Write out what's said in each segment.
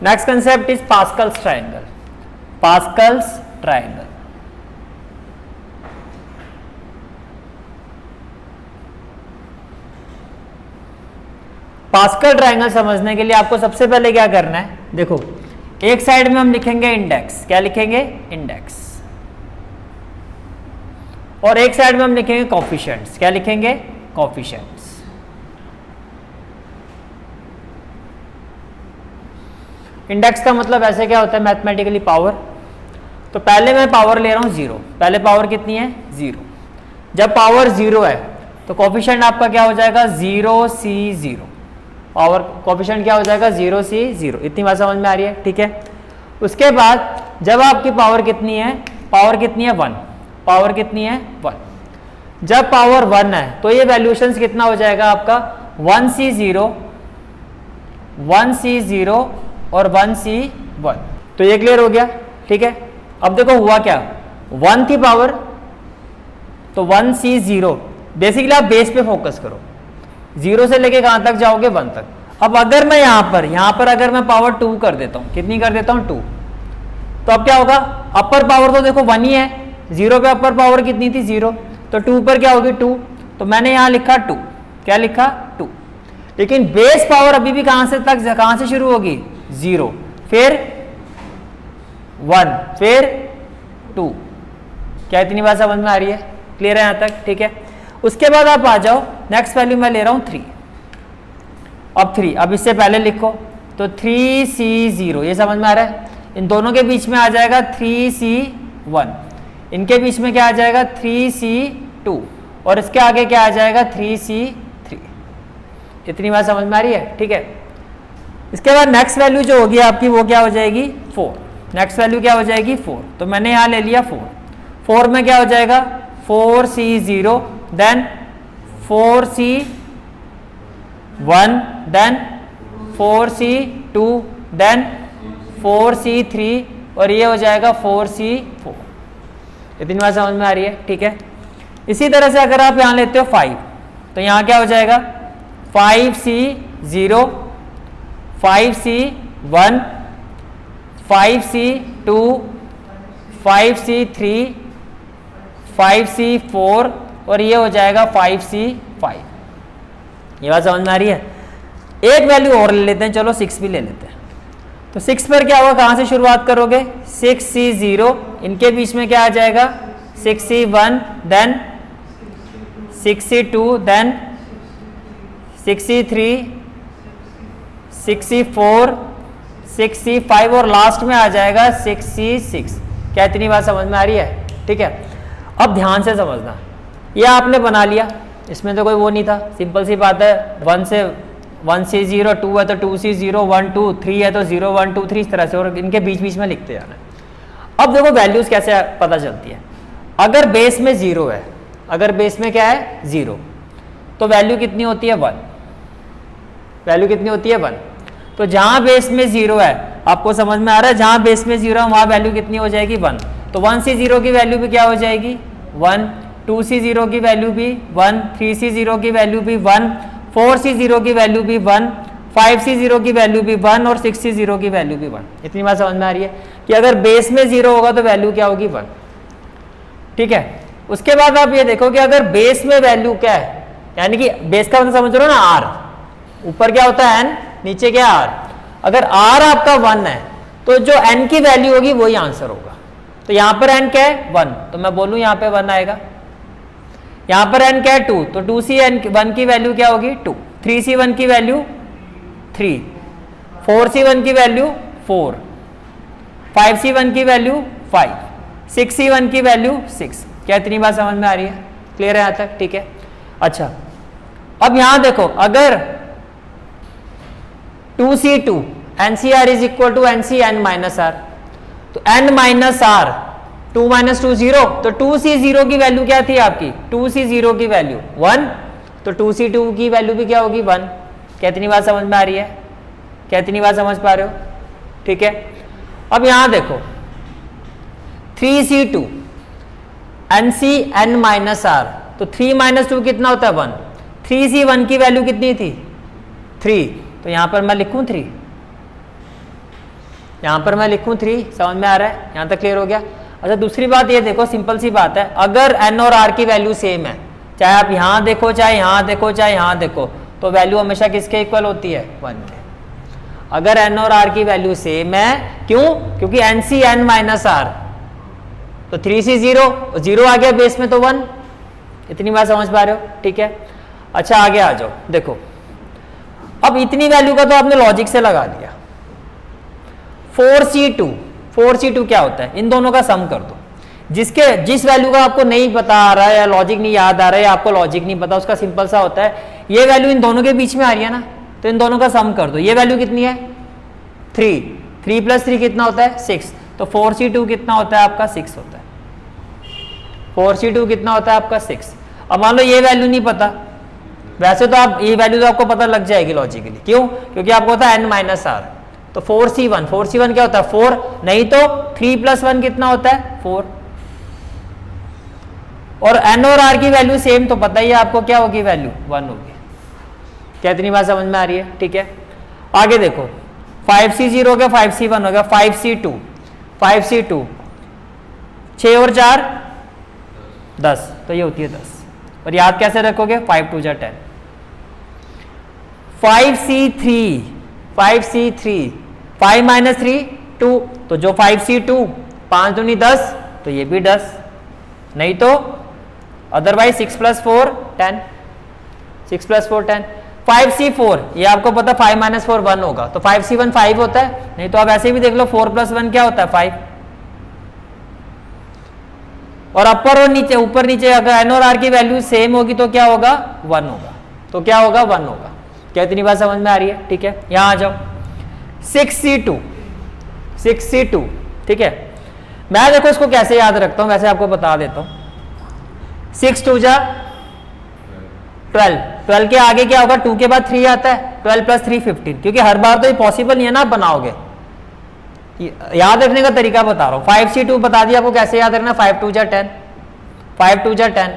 Next concept is Pascal's triangle. Pascal's triangle, Pascal triangle समझने के लिए आपको सबसे पहले क्या करना है, देखो एक साइड में हम लिखेंगे इंडेक्स, क्या लिखेंगे, इंडेक्स, और एक साइड में हम लिखेंगे कोफिशिएंट्स, क्या लिखेंगे, कोफिशिएंट्स। इंडेक्स का मतलब ऐसे क्या होता है मैथमेटिकली, पावर। तो पहले मैं पावर ले रहा हूं 0, पहले पावर कितनी है 0। जब पावर 0 है तो कोफिशिएंट आपका क्या हो जाएगा 0C0, पावर कोफिशिएंट क्या हो जाएगा 0C0। इतनी बात समझ में आ रही है, ठीक है। उसके बाद जब आपकी पावर कितनी है, पावर कितनी है 1, पावर कितनी है 1। जब पावर 1 है तो ये वैल्यूएशंस कितना हो जाएगा आपका 1C0, 1C0 और 1C1। तो ये क्लियर हो गया, ठीक है। अब देखो हुआ क्या, 1 थी पावर, तो 1C0। बेसिकली आप बेस पे फोकस करो, 0 से लेके कहां तक जाओगे 1 तक। अब अगर मैं यहां पर अगर मैं पावर 2 कर देता हूं, कितनी कर देता हूं 2, तो अब क्या होगा, अपर पावर तो देखो 1 ही है, 0 पे अपर पावर कितनी थी 0, तो 2 पर क्या होगी 2, तो मैंने यहां लिखा 2, क्या लिखा 2। लेकिन बेस पावर अभी भी कहां से शुरू होगी 0, फिर 1, फिर 2। क्या इतनी बात समझ में आ रही है, क्लियर है यहां तक, ठीक है। उसके बाद आप आ जाओ, नेक्स्ट वैल्यू मैं ले रहा हूं 3। अब 3, अब इससे पहले लिखो तो 3C0, ये समझ में आ रहा है। इन दोनों के बीच में आ जाएगा 3C1, इनके बीच में क्या आ जाएगा 3C2, और इसके आगे क्या आ जाएगा 3C3। इतनी बात समझ में आ रही है, ठीक है। इसके बाद नेक्स्ट वैल्यू जो होगी आपकी वो क्या हो जाएगी 4, नेक्स्ट वैल्यू क्या हो जाएगी 4। तो मैंने यहां ले लिया 4, 4 में क्या हो जाएगा 4C0, then 4C1, then 4C2, then 4C3, और ये हो जाएगा 4C4। इतनी बात समझ में आ रही है, ठीक है। इसी तरह से अगर आप यहां लेते हो 5, तो यहां क्या हो जाएगा 5C0, 5C1, 5C2, 5C3, 5C4, और ये हो जाएगा 5C5। ये बात समझ में आ रही है। एक वैल्यू और ले लेते हैं, चलो 6 भी ले लेते हैं। तो 6 पर क्या होगा, कहां से शुरुआत करोगे 6C0, इनके बीच में क्या आ जाएगा 6C1, then 6C2, then 6C3, 6C4, 6C5, और लास्ट में आ जाएगा 6C6। क्या इतनी बात समझ में आ रही है, ठीक है। अब ध्यान से समझना, ये आपने बना लिया, इसमें तो कोई वो नहीं था, सिंपल सी बात है। 1C0, 2 है तो 2C0, 1 2 3 है तो 0 1 2 3, इस तरह से, और इनके बीच बीच में लिखते जाना है। अब देखो वैल्यूज कैसे पता चलती है। अगर बेस में 0 है, अगर बेस में क्या है 0, तो वैल्यू कितनी होती है 1, वैल्यू कितनी होती है 1। तो जहां बेस में 0 है, आपको समझ में आ रहा है, जहां बेस में 0 है वहां वैल्यू कितनी हो जाएगी 1। तो 1C0 की वैल्यू भी क्या हो जाएगी 1, 2C0 की वैल्यू भी 1, 3C0 की वैल्यू भी 1, 4C0 की वैल्यू भी 1, 5C0 की वैल्यू भी 1, और 6C0 की वैल्यू भी 1। इतनी बात समझ में आ रही है कि अगर बेस में 0 होगा तो वैल्यू क्या होगी 1, ठीक है। उसके बाद आप ये देखो कि अगर बेस में वैल्यू क्या है, यानी कि बेस का मतलब समझ रहे हो ना, r, ऊपर क्या होता है n, नीचे क्या r। अगर r आपका 1 है तो जो n की वैल्यू होगी वही आंसर होगा। तो यहां पर n क्या है 1, तो मैं बोलूं यहां पे 1 आएगा। यहां पर n क्या है 2, तो 2C1 की वैल्यू क्या होगी 2, 3C1 की वैल्यू 3, 4C1 की वैल्यू 4, 5C1 की वैल्यू 5, 6C1 की वैल्यू 6। क्या इतनी बात समझ में आ रही है, क्लियर है यहां तक, ठीक है। अच्छा, अब यहां देखो, अगर 2C2 NCR is equal to NCN minus R, तो n माइनस R 2 माइनस 2 0, तो 2C0 की वैल्यू क्या थी आपकी 2C0 की वैल्यू 1, तो 2C2 की वैल्यू भी क्या होगी 1। क्या इतनी बात समझ में आ रही है, क्या इतनी बात समझ पा रहे हो, ठीक है। अब यहां देखो 3C2 NCN माइनस R, तो 3 माइनस 2 कितना होता है 1, 3C1 की वैल्यू कितनी थी 3, तो यहां पर मैं लिखूं 3, यहाँ पर मैं लिखूँ 3, समझ में आ रहा है, यहाँ तक क्लियर हो गया। अच्छा दूसरी बात ये देखो, सिंपल सी बात है, अगर एन और आर की वैल्यू सेम है, चाहे आप यहाँ देखो चाहे यहाँ देखो चाहे यहाँ देखो, तो वैल्यू हमेशा किसके इक्वल होती है, 1 के। अगर एन और आर की वैल्यू सेम है, क्यों, क्योंकि N C N minus R, तो 3c 0, 0 आ गया बेस में तो 1। इतनी बात समझ पा रहे हो, ठीक है। अच्छा आगे आ जाओ, देखो अब इतनी वैल्यू का तो आपने लॉजिक से लगा लिया। 4c2 क्या होता है, इन दोनों का सम कर दो। जिस वैल्यू का आपको नहीं पता आ रहा है या लॉजिक नहीं याद आ रहा है या आपको लॉजिक नहीं पता, उसका सिंपल सा होता है, ये वैल्यू इन दोनों के बीच में आ रही है ना, तो इन दोनों का सम कर दो। ये वैल्यू कितनी है, 3 प्लस 3 कितना होता है, 6, तो 4c2 कितना होता है आपका, 6 होता है। 4c2 कितना होता है आपका, 6। अब मान लो ये वैल्यू नहीं पता, वैसे तो आप ये वैल्यू तो आपको पता लग जाएगी लॉजिकली, क्यों, क्योंकि आपको होता है n माइनस आर, तो 4c1 क्या होता है, 4, नहीं तो 3 प्लस 1 कितना होता है, 4। और n और r की वैल्यू सेम, तो पता ही है आपको क्या होगी, वैल्यू 1 होगी। क्या इतनी बात समझ में आ रही है, ठीक है। आगे देखो 5c0 हो गया, 5c1 हो गया, 5c2 6 और 4 10, तो ये होती है 10। और याद कैसे रखोगे, 5 2 10। 5c3 5 माइनस 3 2, तो जो 5c2 5 दूनी 10, तो ये भी 10, नहीं तो अदरवाइज 6 प्लस 4 10, 6 प्लस 4 10। 5c4 ये आपको पता 5 माइनस 4 1 होगा, तो 5c1 5 होता है, नहीं तो आप ऐसे भी देख लो 4 प्लस 1 क्या होता है, 5। और अपर और नीचे, ऊपर नीचे अगर एन और आर की वैल्यू सेम होगी तो क्या होगा, 1 होगा, तो क्या होगा, 1 होगा। क्या इतनी बात समझ में आ रही है, ठीक है। यहां आ जाओ 6c2, ठीक है। मैं देखो इसको कैसे याद रखता हूं, वैसे आपको बता देता हूं। 6 2 जा 12, 12 के आगे क्या होगा, 2 के बाद 3 आता है, 12 प्लस 3 15, क्योंकि हर बार तो ये पॉसिबल नहीं है ना आप बनाओगे, याद रखने का तरीका बता रहा हूं। 5c2 बता दिया आपको कैसे याद रखना, 5 2 जा 10, 5 2 जा 10।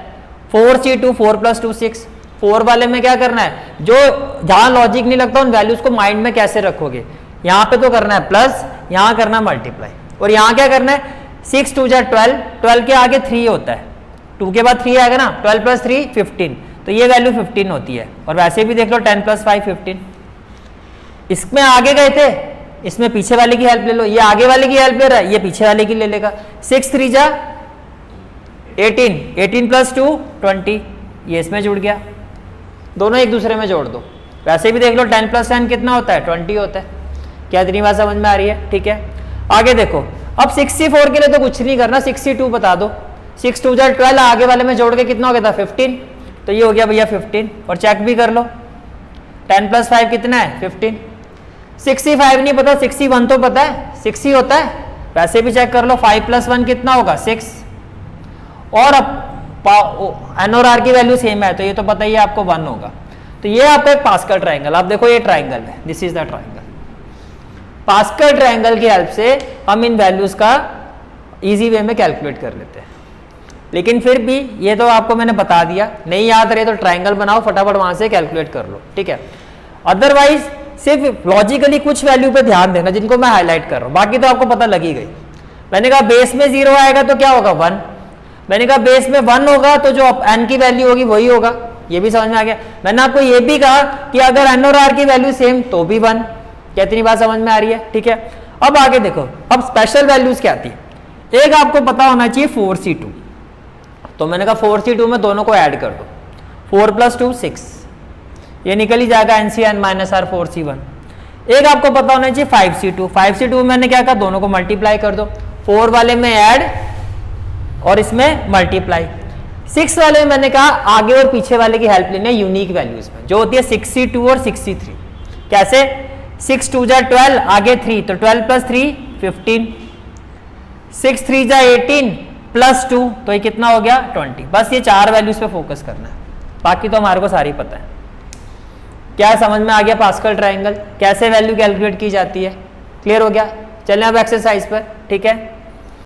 4c2 4 प्लस 2 6, 4 वाले में क्या करना है, जो जहां लॉजिक नहीं लगता उन वैल्यूज को माइंड में कैसे रखोगे, यहाँ पे तो करना है प्लस, यहाँ करना मल्टीप्लाई, और यहाँ क्या करना है, 6 2 जा 12, 12 के आगे 3 होता है, 2 के बाद 3 आएगा ना, 12 प्लस 3 15, तो ये वैल्यू 15 होती है। और वैसे भी देख लो 10 प्लस 5 15। इसमें आगे गए थे, इसमें पीछे वाले की हेल्प ले लो, ये आगे वाले की हेल्प ले रहा है, ये पीछे वाले की ले लेगा। 6 3 जा 18, 18 प्लस 2 20, ये इसमें जुड़ गया, दोनों एक दूसरे में जोड़ दो। वैसे भी देख लो 10 प्लस 10 कितना होता है, 20 होता है। क्या इतनी बात समझ में आ रही है, ठीक है। आगे देखो, अब 64 के लिए तो कुछ नहीं करना, 62 बता दो, 6 2 जा 12, आगे वाले में जोड़ के कितना हो गया था, 15, तो ये हो गया भैया 15। और चेक भी कर लो, 10 प्लस 5 कितना है, 15। 65 नहीं पता, 61 तो पता है, 60 होता है, वैसे भी चेक कर लो, 5 प्लस 1 कितना होगा, 6। और अब एन और आर की वैल्यू सेम है, तो ये तो पता ही है आपको 1 होगा। तो ये आपका एक पास्कल ट्राइंगल, आप देखो ये ट्राइंगल है, this is the triangle. Pascal triangle की हेल्प से हम इन वैल्यूज का इजी वे में कैलकुलेट कर लेते हैं। लेकिन फिर भी ये तो आपको मैंने बता दिया, नहीं याद रहे तो ट्राइंगल बनाओ, फटाफट वहां से कैलकुलेट कर लो, ठीक है। अदरवाइज सिर्फ लॉजिकली कुछ वैल्यू पे ध्यान देना जिनको मैं हाईलाइट कर रहा हूं, बाकी तो आपको पता लगी गई। मैंने कहा बेस में 0 आएगा तो क्या होगा, 1। मैंने कहा बेस में 1 होगा तो जो n की वैल्यू होगी वही होगा, ये भी समझ में आ गया। मैंने आपको ये भी कहा कि अगर n और r की वैल्यू सेम तो भी 1। क्या इतनी बात समझ में आ रही है, ठीक है। अब आगे देखो, अब स्पेशल वैल्यूज क्या आती है। एक आपको पता होना चाहिए 4c2, तो मैंने कहा 4c2 में दोनों को ऐड कर दो, 4 प्लस 2 6, ये निकल ही जाएगा NCN माइनस आर 4c1। एक आपको पता होना चाहिए 5c2 मैंने क्या कहा, दोनों को मल्टीप्लाई कर दो, 4 वाले में ऐड और इसमें मल्टीप्लाई। 6 वाले में मैंने कहा आगे और पीछे वाले की हेल्प लेनी है यूनिक वैल्यूज में, जो होती है 6c2 और 6c3। कैसे, 6 2 जा 12, आगे 3, तो 12 प्लस 3 15, 6 3 जा 18 प्लस 2, तो ये कितना हो गया 20। बस ये 4 वैल्यूज पे फोकस करना है, बाकी तो हमारे को सारी पता है। क्या समझ में आ गया पास्कल ट्राइंगल, कैसे वैल्यू कैलकुलेट की जाती है, क्लियर हो गया। चलें अब एक्सरसाइज पर, ठीक है।